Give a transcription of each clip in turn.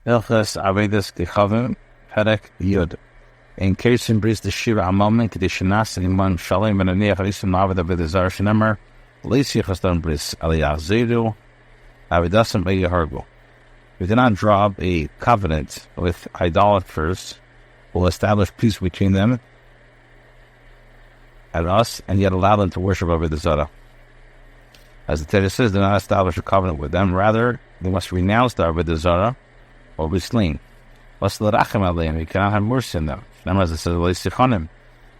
Hilchos Avodat Kochavim Perek Yud. In case in bris the Shiva Amamin Kedishanas in Iman Shalom and Aniach Alisim Avodah B'Dezar Shenemer Leisi Chastan Bris Aliyah Zedu Avidasam Beyahargu. We do not draw up a covenant with idolaters. We'll establish peace between them and us, and yet allow them to worship over the Zara. As the Torah says, do not establish a covenant with them. Rather, they must renounce the Avodah Zara or be slain. You cannot have mercy on them. As it says,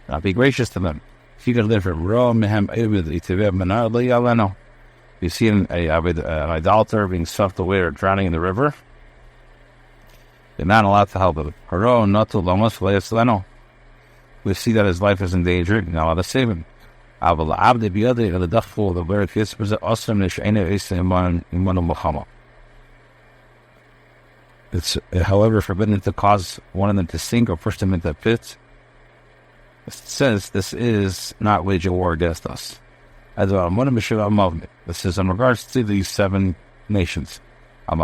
not be gracious to them. If you can live from you see an idolater being swept away or drowning in the river, you're not allowed to help him. We see that his life is in danger, you're not allowed to save him. It's, however, forbidden to cause one of them to sink or push them into a pit. It says this is not waging war against us. This is in regards to these 7 nations. When it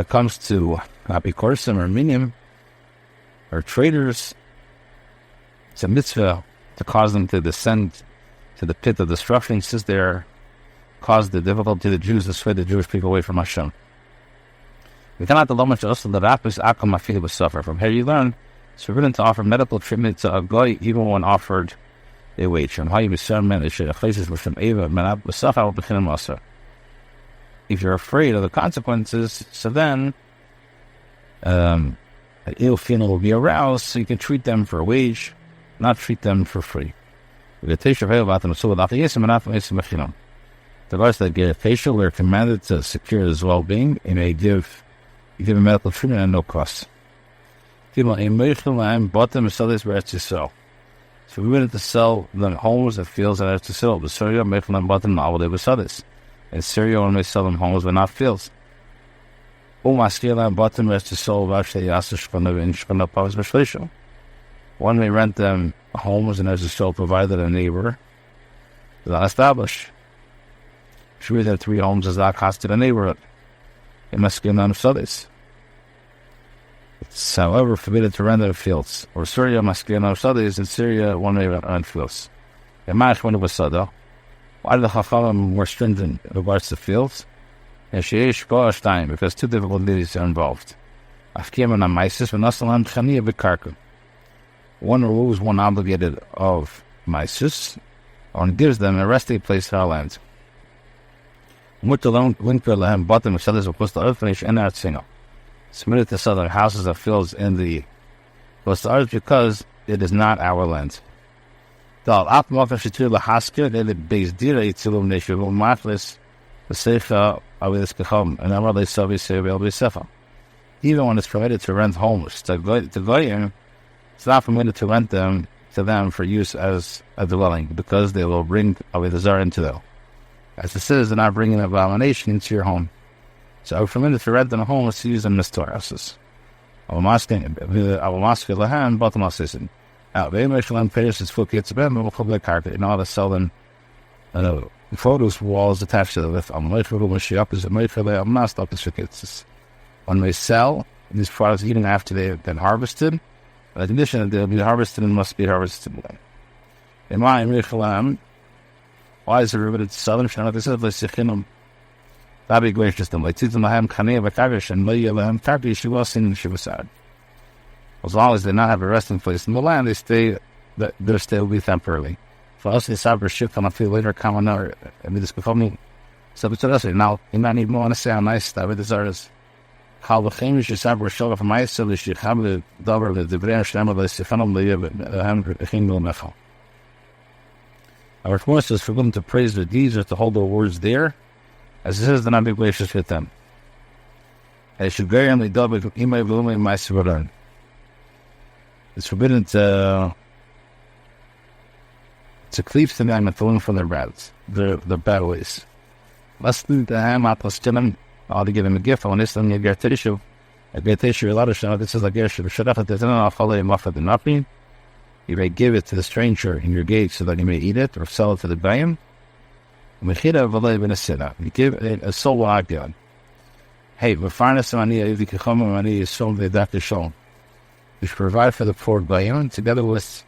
comes to Apikorsim or Minim, or traders, it's a mitzvah to cause them to descend to the pit of destruction, since they cause the difficulty to the Jews to sway the Jewish people away from Hashem. We cannot allow much also the rapis akam mafil will suffer. From here you learn it's forbidden to offer medical treatment to a guy even when offered a wage. If you're afraid of the consequences, so then an ill feeling will be aroused, so you can treat them for a wage, not treat them for free. The guys that get a facial, we're commanded to secure his well-being, and they give him medical treatment at no cost. So we wanted to sell the homes and fields that are to sell. The Syria made them bottom now they were sellers. And Syria only sell them homes but not fields. One may rent them homes and as a sole provided a neighbor is not established. Should we have 3 homes as that cost to the neighborhood? It must give them studies. It's however forbidden to rent their fields. Or Syria must give them studies. In Syria, one may rent fields. In March, when it was Sada, why did the Chachamim more stringent in regards to fields? And because 2 difficulties are involved. One removes one obligated of Mises, and gives them a resting place in our land. Submitted to southern houses and fields in the coast earth because it is not our land. Even when it's permitted to rent homes to Goyim, it's not permitted to rent them to them for use as a dwelling, because they will bring Avodah Zarah into them. As it says, they're not bringing an abomination into your home. So we're permitted to rent them homes to use them as storehouses. I will ask Lahan, bottom of season. Out they make land payers its full kids of them, public carpet, and all to sell them photos walls attached to the lift. I'm late for the shop is a made for the not stop the kids. When they sell these products eating after they've been harvested, in addition, they'll be harvested and must be harvested. In my Mirchalam, why is it riveted to southern? They said, let's see him. That'd be gracious to them. Like, Tizam Khaneh Bakavish and Layam Kabi, she was seen and she was sad. As long as they not have a resting place in the land, they'll still be temporarily. For us, they saber shift on a few later, come on, and this become me. So, but us now, you might need more to say how nice that with the is. How the famous is saber show of my so you have the double the branch number the Stephanum the Hindu Methel. Our response is for them to praise their deeds or to hold their words there, as it says, they're not be gracious with them. They should very double email blooming my Subaran. It's forbidden to cleave to them and to learn from their bad ways. Lest the ham atlas chilling, all to give him a gift on this and you get tissue. A great tissue, a lot of shot. This is like airship. Should have to tell off all the muffled and nothing. You may give it to the stranger in your gate so that he may eat it or sell it to the Goyim. You give it a soul agyon. Hey, we should provide for the poor Goyim together with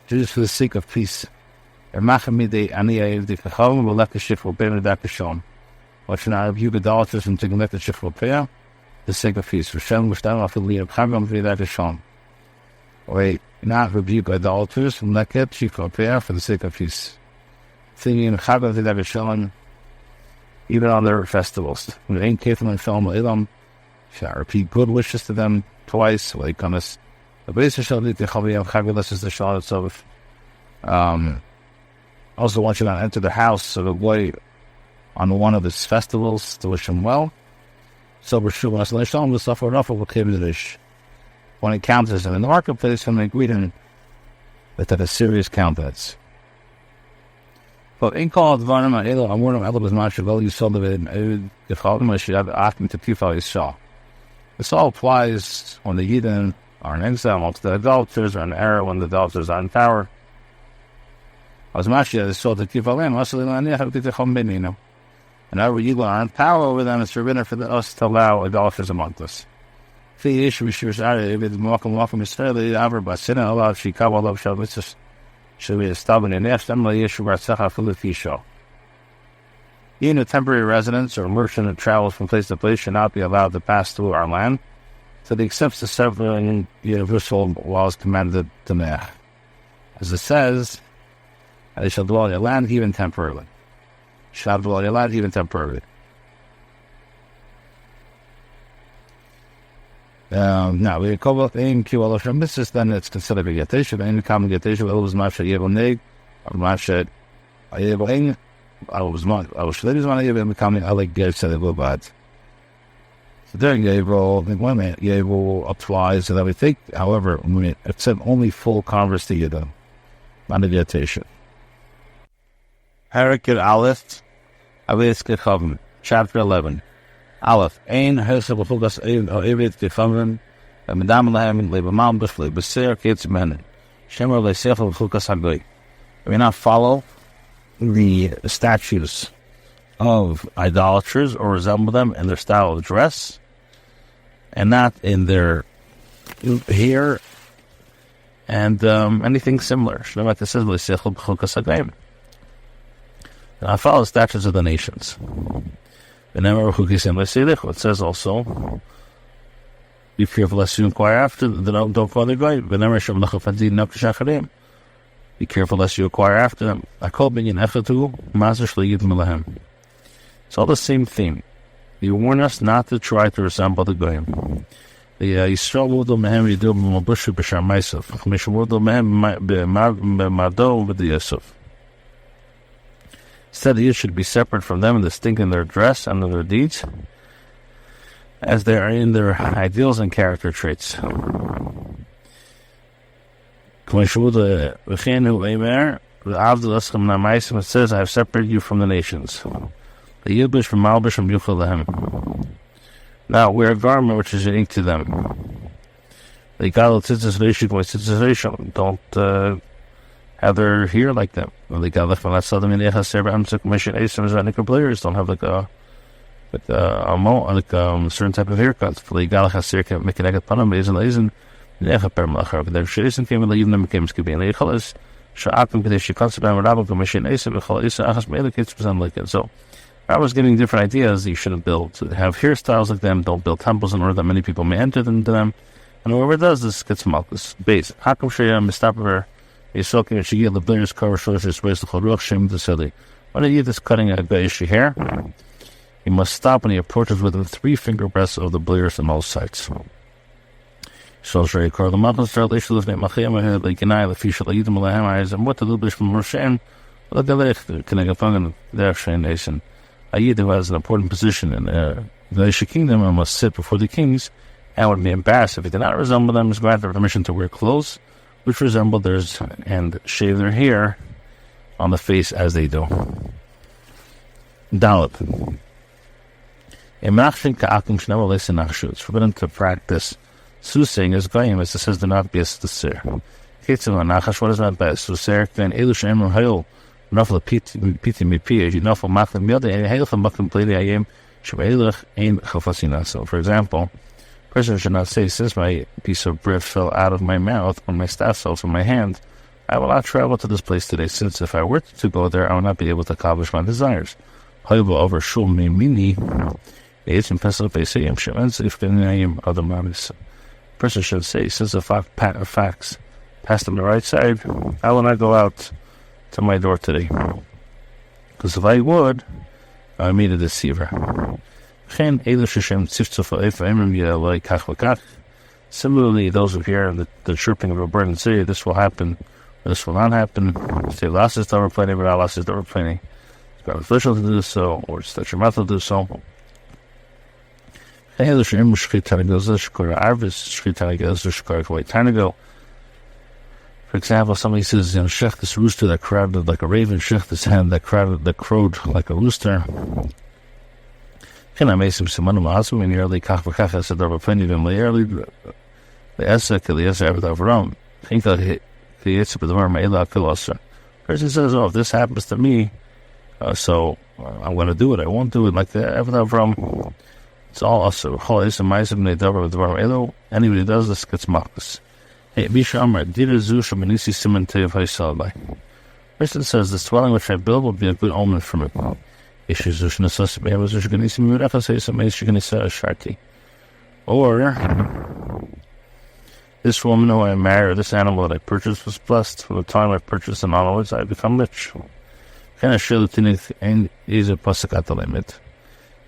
Jews for the sake of peace. What should I rebuke idolaters and to let the shifra pay? The sake of peace. Wait, not rebuke idolaters from Leket shifra pay for the sake of peace. Thinking even on their festivals. When ain't careful and film ilam, shall repeat good wishes to them twice. Like on us, the base shall be the Chaviyam Chavilas is the Shalat of. Also, want you not enter the house of a boy on one of his festivals to wish him well. So we're sure when the suffer enough of when he counters him in the marketplace, and they greet him with a serious countenance. But in called Varnam Elo, I'm warning Elabas Machivel, you saw the Kochavim, I should have asked me to Pifal Yisrael. This all applies when the Yidden are in exile, amongst the idolaters are in error, when the idolaters are in power. As Mashiach saw the Kifalim, and our Yidden are in power over them, it's forbidden for us to allow idolaters amongst us. The issue we should say, if it's welcome Israeli, ever by sin and Allah, she come all of Shabbat. Should be stubborn in even a temporary residence or merchant that travels from place to place should not be allowed to pass through our land, so the excepts to several universal laws commanded to Mech. As it says, they shall dwell in your land even temporarily. Shall dwell in your land even temporarily. Now we call it in QL this is then it's considered a Yatisha, any common Yatisha, it was Masha Yevoneg, or Masha Yevong, I was one of becoming I like Gav said it will bad. So during Gabriel, the women Gabriel applies to everything, however, it's only full converse to Yidden, not a Yatisha. Perek Aleph, Avodat Kochavim, chapter 11. Aleph, Ein Hilchos Avodat Kochavim, Medam Lahem Lebamal B'Fle B'Seir Ketz Menen, Shemer Leisechel Hilchos Hagoy. We may not follow the statutes of idolaters or resemble them in their style of dress, and not in their hair and anything similar. Shnemat says Leisechel Hilchos Hagoyim. And I follow the statutes of the nations. It says also, be careful lest you inquire after them, don't follow their guide. Be careful lest you inquire after them. It's all the same theme. You warn us not to try to resemble the Goyim. Instead, you should be separate from them and distinct in their dress and in their deeds, as they are in their ideals and character traits. It says, I have separated you from the nations. Now, wear a garment which is unique to them. Don't have their hair like them. Don't have like a certain type of haircut. So I was giving different ideas. You shouldn't have hairstyles like them. Don't build temples in order that many people may enter into them. And whoever does this gets malchus. Base. He's talking about the players cover shoulders waist the Choruch Shem to Sili. When a Yid is cutting a Gaishi hair, he must stop when he approaches within 3 finger breadths of the blears on all sides. So Shrei Kor the Malchus start Leish Lufnei Machim like Ganai Lefisha Layidim Lahem eyes and what the Lubish from Roshan the Galech Kanagafangan there Shane Nation. A Yid who has an important position in the Gaishi kingdom and must sit before the kings and would be embarrassed if he did not resemble them, is granted permission to wear clothes which resemble theirs and shave their hair on the face as they do. Dalit. It's forbidden to practice soothsaying as Goyim, as it says, do not be a stisir. What is that best? So Sarah then Elush Emmer Hail, Nuffle Piti Mipi, you Nuffle Makam Milde, and Hail from Makam Play I am Shavelach Ain Hafasina. So, for example, person should not say, since my piece of bread fell out of my mouth or my staff fell from my hand, I will not travel to this place today, since if I were to go there, I will not be able to accomplish my desires. However, over Shul Mini, it's in Pesach Pesayim Shemens, if the name of the Mamis. Person should say, since the facts passed on the right side, I will not go out to my door today. Because if I would, I meet a deceiver. Similarly, those who hear the chirping of a bird and say, this will happen, or this will not happen, say, last is never plenty, but not last is never plenty. It's beneficial to do so, or it's detrimental to do so. For example, somebody says, shech this rooster that crowed like a raven, shech this hen that crowed like a rooster. Can I make some simon maasum in early kach as a double plenty of them early the Esek the Esek Avodat Kochavim. Think that the Yitzhak the Mar Meila Kilosa. Person says, oh, if this happens to me, so I'm going to do it. I won't do it like the Avodat Kochavim. It's all also Cholis and Ma'asim Neidavar with the Mar Meila. Anybody does this gets machmas. Hey, Bisha Amar Dira Zu Shamanisi Simon Tev Haisalai. Person says, this dwelling which I build will be a good omen for me. Or this woman who I marry, or this animal that I purchased was blessed. From the time I purchased and onwards, I become rich. Can I share the tinik and is a passakat limit?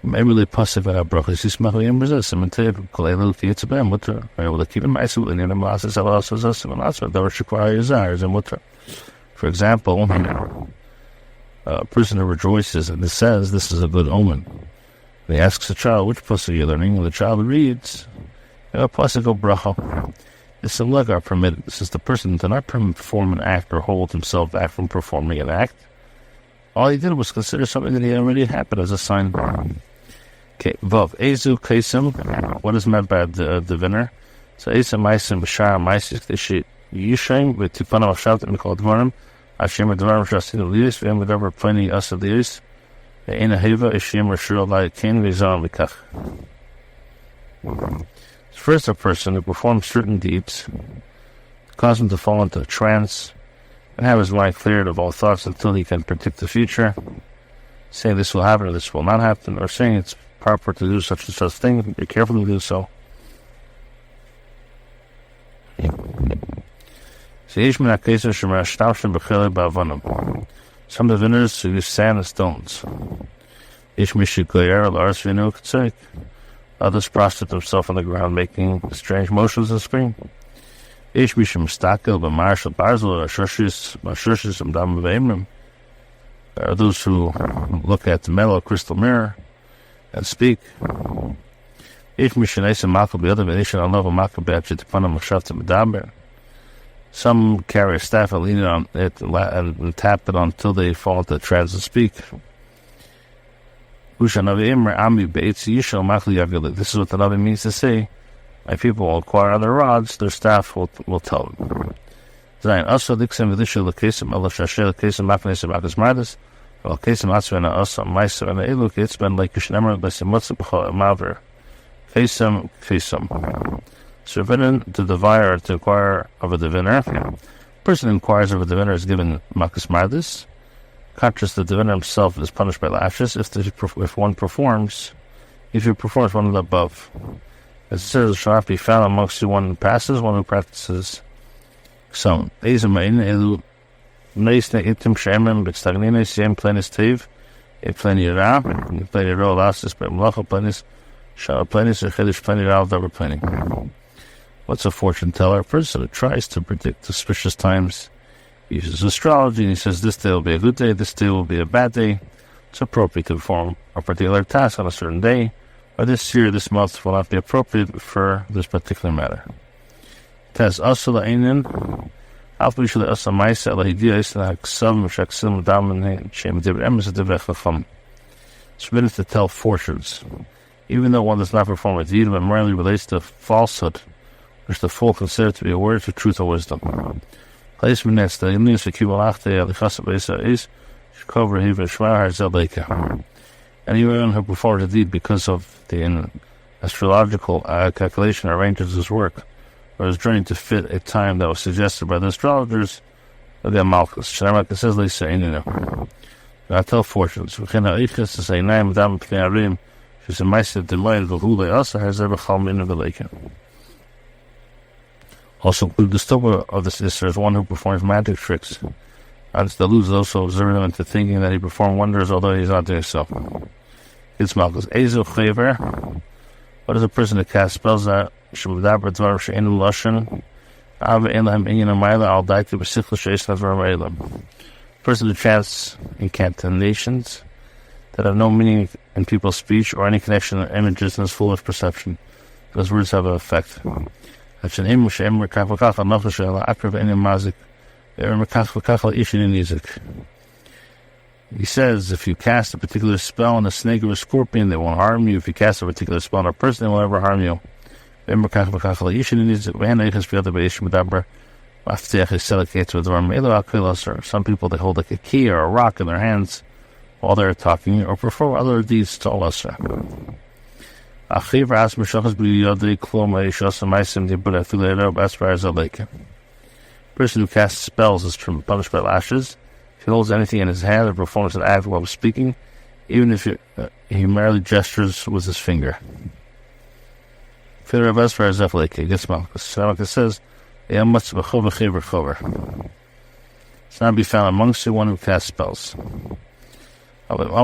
Maybe passav brachas is machayim resistim and tell Kolel Titzabem mutter. I will keep in my suit in the masses of us as us and also the require desires and mutter. For example, a person who rejoices and it says this is a good omen. He asks the child, which pasuk are you learning? And the child reads, pasuk of bracha. This leg are permitted. This is the person to not perform an act or hold himself back from performing an act. All he did was consider something that he already happened as a sign. Okay, Vav, Ezu Kaisim, what is meant by the diviner? So Ezu Maisim Bashar Maisik, they should Yishayim with Tipana Washat and called Dvarim. Hashem Dvarim Shasin Lius, and whatever plenty us of Lius. The Ena Heva, Ishim Rashur like Kain Vizan Likach. First, a person who performs certain deeds cause him to fall into a trance and have his mind cleared of all thoughts until he can predict the future, saying this will happen or this will not happen, or saying it's proper to do such and such thing, be careful to do so. Some diviners who use sand and stones. Others prostrate themselves on the ground, making strange motions and scream. There are those who look at the metal crystal mirror and speak. Some carry a staff and lean on it and tap it until they fall into the trance and speak. This is what the Navi means to say. My people will acquire other rods, their staff will tell them. So forbidden to divine or to acquire of a diviner. Person who inquires of a diviner is given makas mardis. Conscious the diviner himself is punished by lashes if one performs one of the above. As it says, shall not be found amongst you one who passes, one who practices. So, elu neisne itim shemem b'stagnine siem plenis tiv, e pleni ra, pleni ro lastis b'mlacha plenis, shal plenis echedish pleni ra v'davar pleni. What's a fortune teller? A person who tries to predict auspicious times. He uses astrology and he says this day will be a good day, this day will be a bad day. It's appropriate to perform a particular task on a certain day, or this year, this month will not be appropriate for this particular matter. Taz asula einin, alpishula asa maisa lahidiyah isna haksam shaksim damen shem dibr emes adivech lacham. It's forbidden to tell fortunes, even though one does not perform a deed, but merely relates to falsehood, which the fool consider to be a word of truth or wisdom. Placement next, the news for Kibalachte, the Chasabesa is cover Hiva Shwar Zeleka. Anyone who performed a deed because of the astrological calculation arranges his work, or is trying to fit a time that was suggested by the astrologers, of the Malchus. Shamaka says, they say, I tell fortunes. We can to say, Naim Dam Pnarim, she's a Maisa de Mail, the Hule also has ever come in the lake. Also, the stopper of this sister is one who performs magic tricks. And the lose also observe him into thinking that he performed wonders, although he's not doing so. It's Malchus. Ezo Chaver. What is a person that casts spells that Shabdaber Dvar Sheinu Lushan? Ava Elam Inyan Amaila, I'll die to Besichel Shesna Varmaelam. Person who chants incantations that have no meaning in people's speech or any connection to images in his foolish perception. Those words have an effect. He says, if you cast a particular spell on a snake or a scorpion, they won't harm you. If you cast a particular spell on a person, they won't ever harm you. Some people, they hold like a key or a rock in their hands while they're talking, or perform other deeds to Allah. Person who casts spells is punished by lashes. If he holds anything in his hand or performs an act while speaking, even if he merely gestures with his finger. It says, it's not to be found amongst the one who casts spells. However,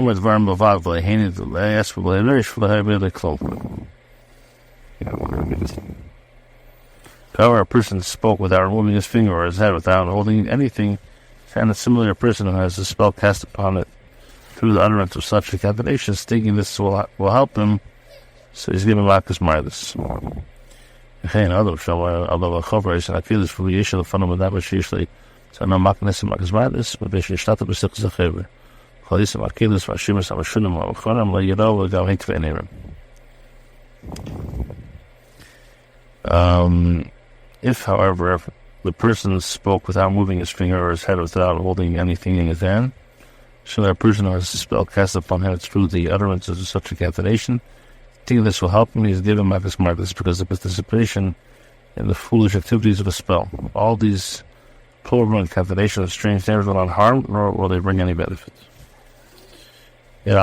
a person spoke without removing his finger or his head, without holding anything, and a similar person who has a spell cast upon it through the utterance of such incantations, thinking this will help him, so he's given Lakas Midas. If, however, the person spoke without moving his finger or his head, without holding anything in his hand, so that a person has a spell cast upon him through the utterance of such incantation, thinking this will help him, he is given Makas Midas because of participation in the foolish activities of a spell. All these plural incantations of strange things will not harm, nor will they bring any benefit. When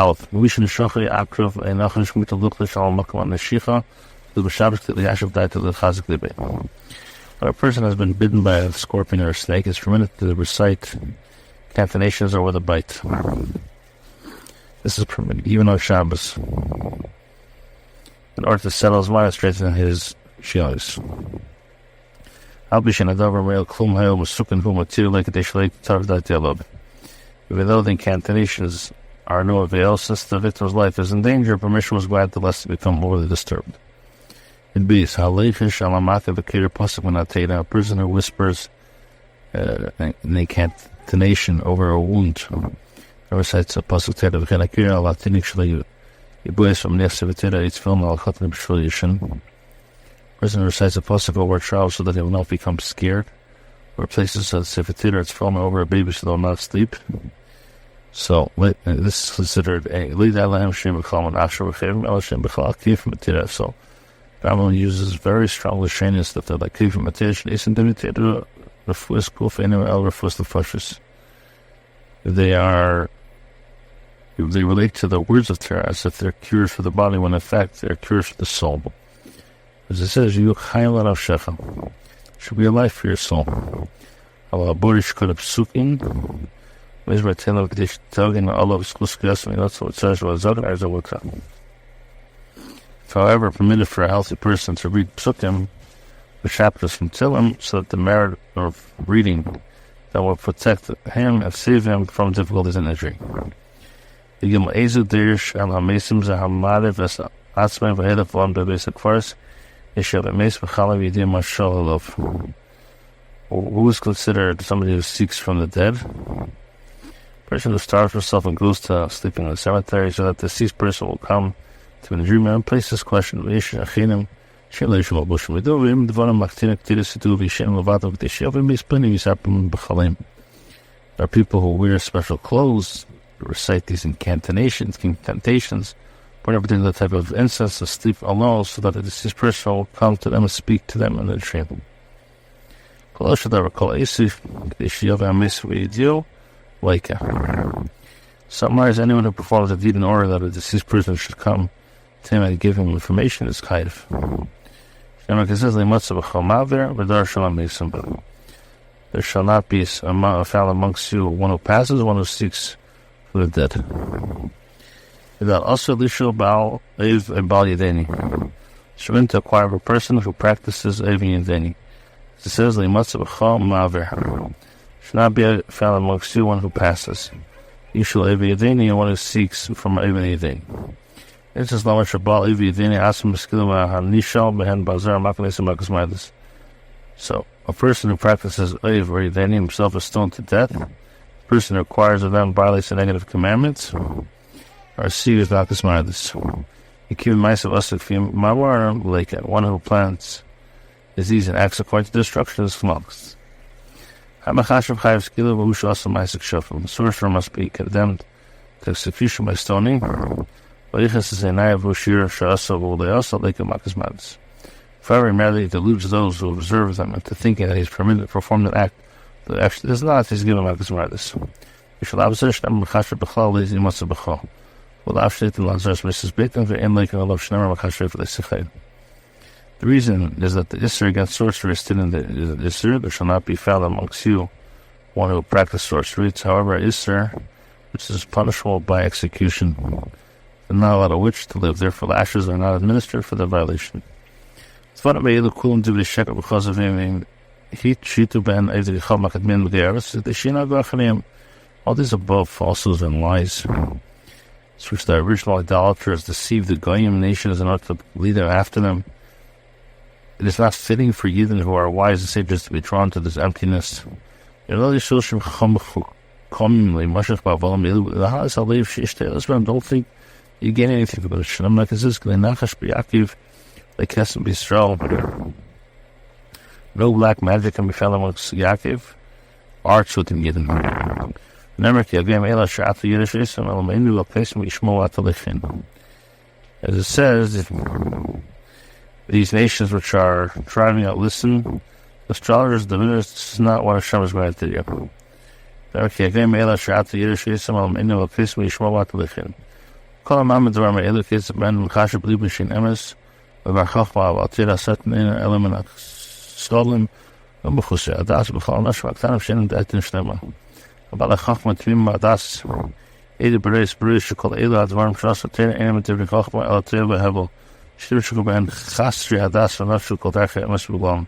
a person has been bitten by a scorpion or a snake, it's permitted to recite incantations or with a bite. This is permitted, even on Shabbos, in order to settle his mind and straighten his shios. Even though the incantations are no avail, since the victim's life is in danger, permission was granted lest he become overly disturbed. It be a person who whispers an incantation over a wound, or recites a pasuk person who recites a pasuk over a child so that he will not become scared, or places a sefer Torah, it's falling over a baby so they will not sleep. So this is considered a lead alahem shem b'chal and asher b'chevim el shem b'chal akif matira. So Rambam uses very strong lashonis that they're like akif matira shneisen demitira refuas kufeinu el refuas lefashis. They relate to the words of Torah as if they're cures for the body, when in fact they're cures for the soul. As it says, you chayil arav shechem, should be a life for your soul. Allah borish kol psukim. If, however, permitted for a healthy person to read psukim, the chapters from Tillim, so that the merit of reading that will protect him and save him from difficulties and injury. Who is considered somebody who seeks from the dead? Person who starves herself and goes to sleeping in the cemetery, so that the deceased person will come to him in a dream and place this question: There are people who wear special clothes, recite these incantations, burn a particular type of incense, to sleep alone, so that the deceased person will come to them and speak to them in the dream. Summarize: anyone who performs a deed in order that a deceased person should come to him and give him information is chayv. There shall not be found amongst you one who passes, one who seeks for the dead. Without also lisho bal ev bal yedeni. Shvin to acquire a person who practices ev yedeni. It says limatzav b'chol ma'aver. Should not be found amongst you one who passes. Yishul ev yedeni, and one who seeks from ev yedeni. It says lama shabal ev yedeni asim b'skilu ma'hanishal behen bazar makanesim makasmaidas. So, a person who practices ev or yedeni himself is stoned to death. A person who acquires of them violates the negative commandments. Or seers makasmaidas. You keep in mind of us like one who plants disease and acts according to destruction is smokes. The sorcerer must be condemned to execution by stoning. Forever he merely deludes those who observe them into thinking that he is permitted to perform an act that actually does not. He's given makasmaidas. The reason is that the Isser against sorcery is still in the Isser. There shall not be found amongst you one who practices sorcery. It's, however, Isser, which is punishable by execution, and not allowed a witch to live. Therefore, lashes are not administered for the violation. All these above falsehoods and lies, which the original idolaters deceived the Goyim nations in order to lead them after them. It is not fitting for Yidden who are wise and sages to be drawn to this emptiness. Don't think you gain anything from it. No black magic can be found amongst Yaakov. Arts within Yidden. As it says, these nations which are driving out, listen, the astrologers, the diviners, this is not what Hashem is going to do. About Chachma Tmim Das, Ede Bereis Bereis Shekol Ela Advarim Shas Atena Enem Tevri Chachma El Teva Hebel Shir Shekol Ben Chastri Hadas V'Nafshu Kol Derche Emes B'Glam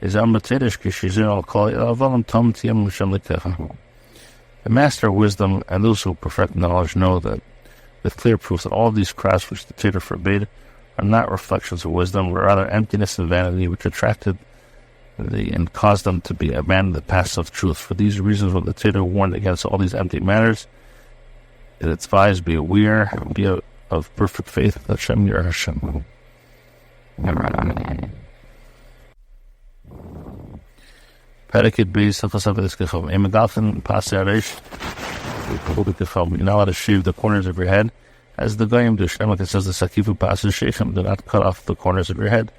Is Am B'Tedesh Kishizir Al Kol Ela Valam Tom Tiem L'Shem L'Techa. The master of wisdom and those who perfect knowledge know that with clear proof that all these crafts which the Torah forbade are not reflections of wisdom, but rather emptiness and vanity which attracted and caused them to be abandon the paths of truth. For these reasons, when the Torah warned against all these empty matters, it advised, be aware, be of perfect faith that Hashem Yireh Hashem. Perek Beis Hilchos Avodat Kochavim. Emegalchen Pasei Areish. You're not allowed to shave the corners of your head, as the Goyim do. Shneimah, it says the Sakifu Pasei Sheichem. Do not cut off the corners of your head.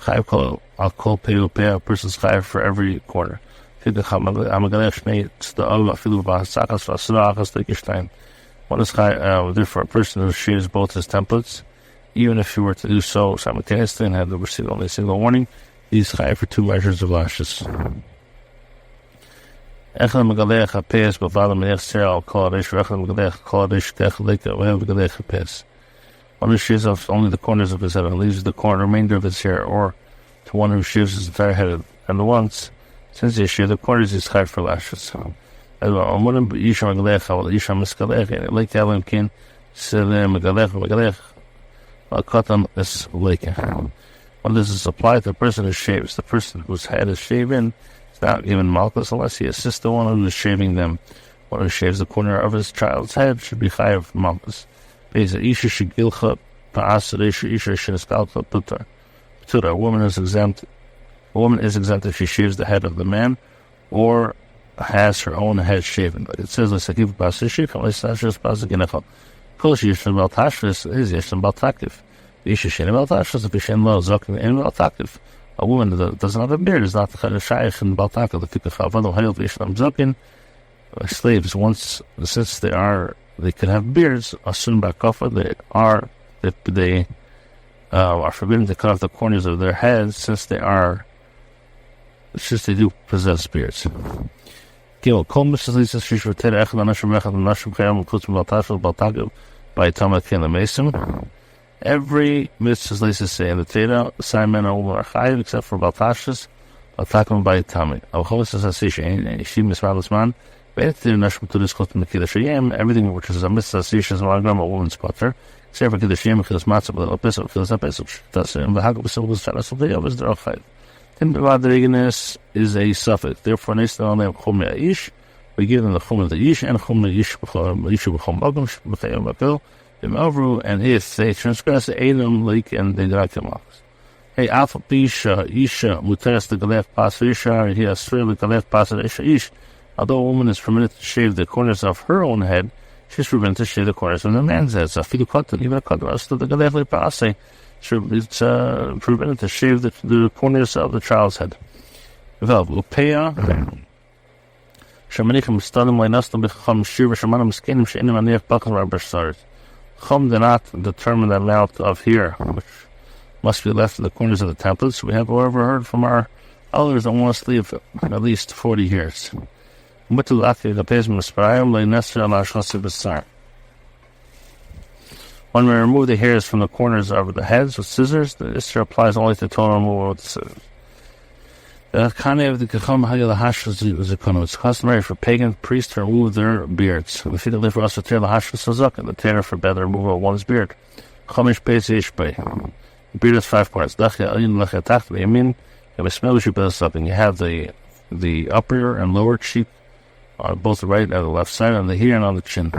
Chayav kol al kol peu peh, a person's chayav for every corner. One is chayav, therefore a person who shaves both his templates, even if he were to do so simultaneously and had to receive only a single warning, he's chayav for 2 measures of lashes. One who shaves off only the corners of his head and leaves the remainder of his hair, or to one who shaves his entire head, and once, since he shaved the corners, he's chayav for lashes. When this is applied to the person who shaves, the person whose head is shaven is not given malchus unless he assists the one who is shaving them. One who shaves the corner of his child's head should be chayav malchus. The p'tura. A woman is exempt if she shaves the head of the man, or has her own head shaven. But it says, "L'sakiv b'asishik, l'sashis b'asaginachal." Kol she'yishem b'al tashris is yishem b'al takif. Isha she'en b'al tashris, if yishem lo zokin en b'al takif. A woman that doesn't have a beard is not shaykh in b'al takif. The fikach avadu hayil v'yishem zokin. Slaves, since they can have beards, asun b'akafa, they are forbidden to cut off the corners of their heads, since they do possess beards. Every mitzvah say in the Torah, Simon and woman are chayiv except for baltashis, atakum by tami. Everything which is a mitzvah is a woman's butter, except for kiddush yem, kiddush matzah, but pesach, kiddush pesach. That's it. And the haggadah was the ochayv. Then the vadriginus is a suffix. Therefore, next to them chum ish, we give them the chum of the ish and chum ish b'chum bagam b'chayim bakil. And if they transgress, Adam leak and they die to marks. Hey, alpha isha muteres the galef pas isha, he has three the galef pas isha ish. Although a woman is permitted to shave the corners of her own head, she's forbidden to shave the corners of the man's head. So, even a cut the rest of the galef pas, it's forbidden to shave the corners of the child's head. Valve upeya. Shamanichim stadim leinastam b'cham shir v'shamanam skenim she'enim aniach bakal rabashars. Chum did not determine the amount of hair which must be left in the corners of the templets. We have, however, heard from our elders that want us to leave at least 40 hairs. When we remove the hairs from the corners of the heads with scissors, the Isra applies only to total removal with the scissors. It's customary for pagan priests to remove their beards. The Torah forbade the removal of one's beard. The beard has 5 parts. You have the upper and lower cheek on both the right and the left side, on the ear and on the chin.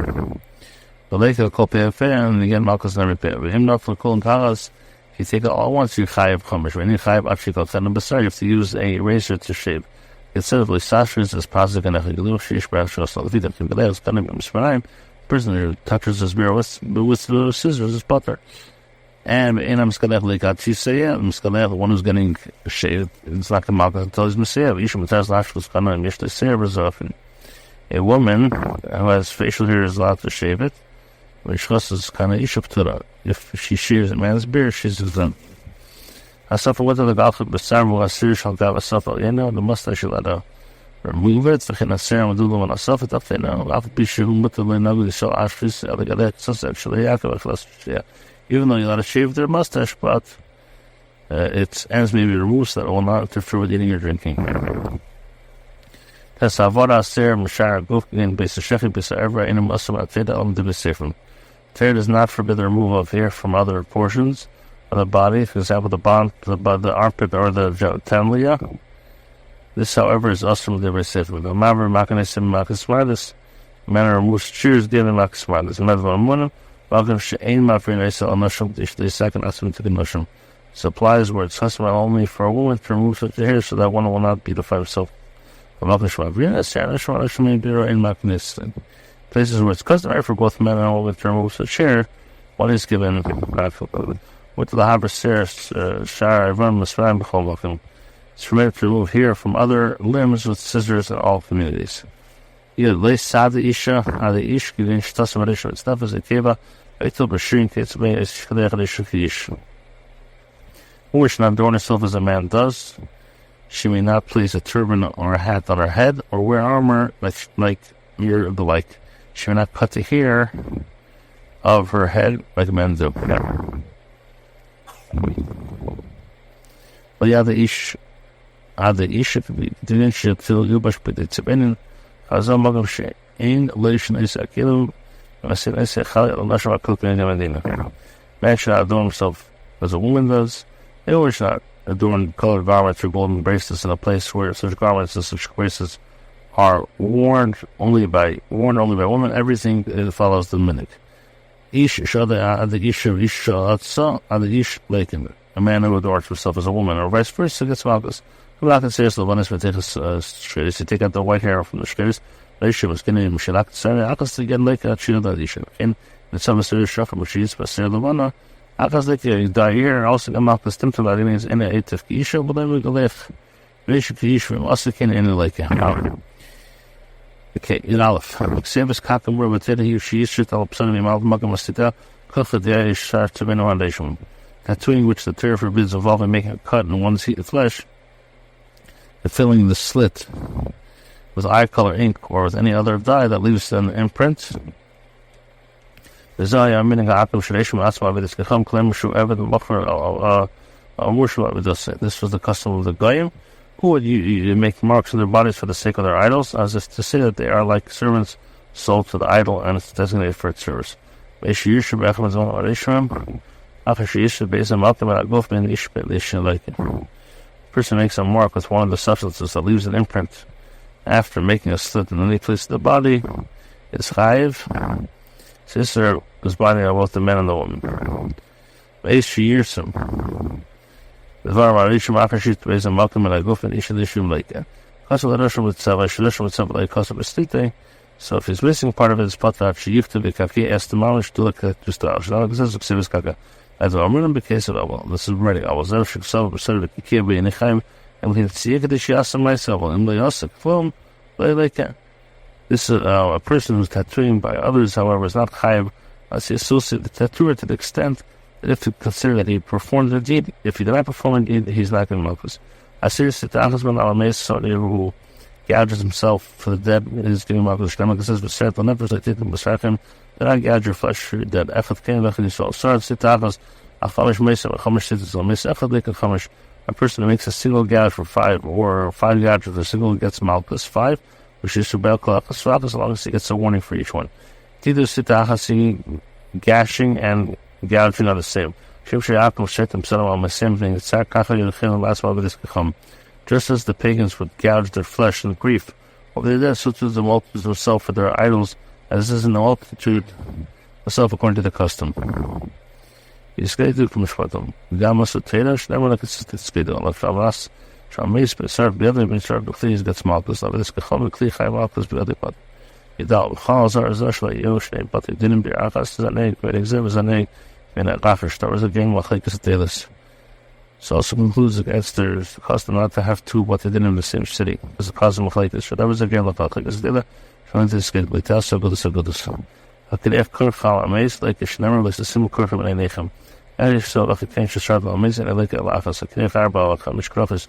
The lake of and again Malchus and repair. With him not for cool and kalas. If you take it all at once, you chayiv chumash. When you chayiv achikol chen b'sar, you have to use a razor to shave. Instead of lisashris as pasuk and achigilu sheish brachos l'vidah kimgaleos kanim misparayim, prisoner touches his beard with the scissors is butter. And in amskalech lekat chisayah, amskalech, the one who's getting shaved, it's like a malchus until he's messiah. Yishum mitaz lashus kanim yishtay seir b'zofin. A woman who has facial hair is allowed to shave it. Is kind of ishuptura. If she shaves a man's beard, she's exempt. I suffer whether the galchut b'sar v'asir shall gav asafal yeno, the mustache will let her remove it. V'chin asir v'dulu v'an asafet afeno. Alpha pishu mutter le'nagu shall ashris elegadek susek shaleyakev achlas shia. Even though you let her shave their mustache, but its ends may be removed so that it will not interfere with eating or drinking. Tes avodah aser m'shar guf in b'sa shechi b'sa evra in musam atfeda al d'b'sefrim. Torah does not forbid the removal of hair from other portions of the body, for example, the armpit or the genitalia. This, however, is also the b'sefrim. The maver makanesim makasmardis. Man removes shears given makasmardis. Medvar munim. Welcome she'ein mafrin eisel anoshim the second asum to the noshim. Supplies where it's customary only for a woman to remove such a hair so that one will not beautify herself. Places where it's customary for both men and women to remove such hair, one is given with the haber shar it's permitted to remove hair from other limbs with scissors in all communities. Stuff is a keva. Who wish not adorn herself as a man does. She may not place a turban or a hat on her head, or wear armor like you're the like. She may not cut the hair of her head like men do. But yeah, the ish didn't she till yubash put it in Hazam Magam She in Lation Isakilu. I say Khalid al-Nashra Kulkin in Medina. Man should not adorn himself as a woman does. They always should not adorn colored garments or golden bracelets in a place where such garments and such bracelets are worn only by women. Everything follows the minhag. Ish shada ad ish atsa ad ish leikin. a man who adorns himself as a woman, or vice versa, gets malchus. Kabbalah says the one is with shkeiris. You take out the white hair from the shkeiris. Leisha was getting Mishalak Sarah Akas again like a Chino Dadisha. In the summer series Shafar Mushis, but Sarah Lavana, Akas like a Dair, also a malchus Timtaladin is in a 8 of Kisha, but then we go left. Leisha Kish, also can in like a okay, in Aleph. Service Kakam were with he she is shit up suddenly Malmagamastita, Kofa the Shar to Beno Foundation. Tattooing which the Torah forbids involving making a cut in one's heat of flesh, and filling the slit with eye color ink or with any other dye that leaves an imprint. This was the custom of the Goyim, who would you make marks on their bodies for the sake of their idols, as if to say that they are like servants sold to the idol and it's designated for its service. A person makes a mark with one of the substances that leaves an imprint after making a slit in any place of the body, it's chayiv. Sister whose body are both the man and the woman. Beish Yirsim. The Varmarishim Akashit Beis and Malcolm and Aguf and Ishadishim like that. Kasaladashim with Savai Shadashim with something like Kasabastite. So if he's missing part of it, it's Patat Shiyifta Bekaki Estimalish to look at just the Ashana because it's Sivis Kaka. As a Roman case of Awal, this is ready. I was there, she saw the Servant Kibi and Echaim. And we can see it, she asked myself, and they also film, like this is a person who's tattooing by others, however, is not chayiv as he associates the tattooer to the extent that if you consider that he performed the deed, if he did not perform the deed, he's not going to malchus. A serious Tachasman Alames, somebody who gouges himself for the dead, is giving malchus. Shemaka says, but certain lepers like Titim Basrachim, that I gouge your flesh for your dead. Echad Kain Lechad Yisrael. Sard Sitachas, Achamish Mesa, Achamish Sitas, Mesa, Echad Lek Achamish. A person who makes a single gouge for 5, or 5 gouges for a single gets malchus 5, which is Subel Kalachas, as long as he gets a warning for each one. Tidu Sitachasi, gashing and gouging are the same. Just as the pagans would gouge their flesh in grief, over the dead, so too the multitudes themselves for their idols, as is in the multitude itself according to the custom. From Gamas Taylor, never like it's Skidon, like Famas, Shamis, but served the other been served with these gets malchus, like this Kaham, Kli High Malchus, the other part. Yidal, Khaz are Zashla, Yoshne, but it didn't be Akas, that name, great exhibit, a name, and at Gafish, there was a game like this Taylor's. So also concludes against their custom not to have two, but they didn't in the same city. There's a custom of like this, so there was a game like this Taylor, trying to escape, like that's so good, so good. I could have Kurfal amazed, like a Schnemmer, like the simple Kurfal and a Nechem. And if so, like a change to start amazing, I like a Lafas, a Knef Arba, a Kamish Krofis.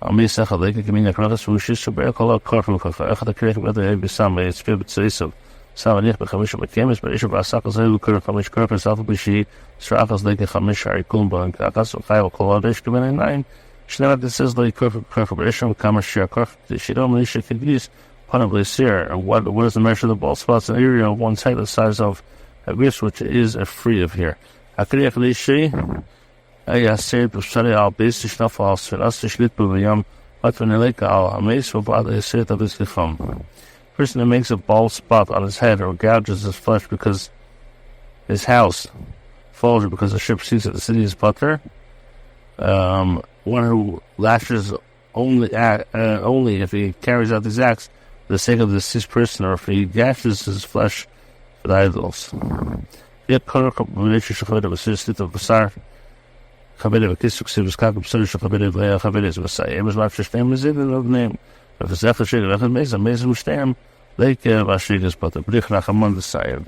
Amazing, like a Kamina Krofis, which is to bear Kolel Kurfal Kofa. I had a creative weather every summer, it's favorite says of Samanich, but Kamish of Kamis, but Isha Basakas, who could have Kamish Kurfis, Alpha Bishi, Strafas, like a Kamish, Arikumba, and Kakas, or 5 Koladish, Kamin 9. Schnemmer, this is like Kurfal, but Isha, Kamish, Kurf, she don't really should use. Punibly sear, and what is the measure of the bald spots in the area of one side the size of a wrist, which is a free of here. Akriaklishi, I said to study our basic stuff house, and us to sleep with yum, but when I like our amaze for bad, I said of his become. Person who makes a bald spot on his head or gouges his flesh because his house falls because the ship sees that the city is butter. One who lashes only if he carries out these acts for the sake of the deceased person, or if he gashes his flesh for the idols. Yet, Kolel was assisted of Basar. Chabed of Kisuk was Kakab Sudish of Chabed of Leah Chabed is Messiah. It was Rapture Stam is in the name. If it's after Shade of Amazing Stam, Lake Vashid is but the Brich Rachaman the Sire.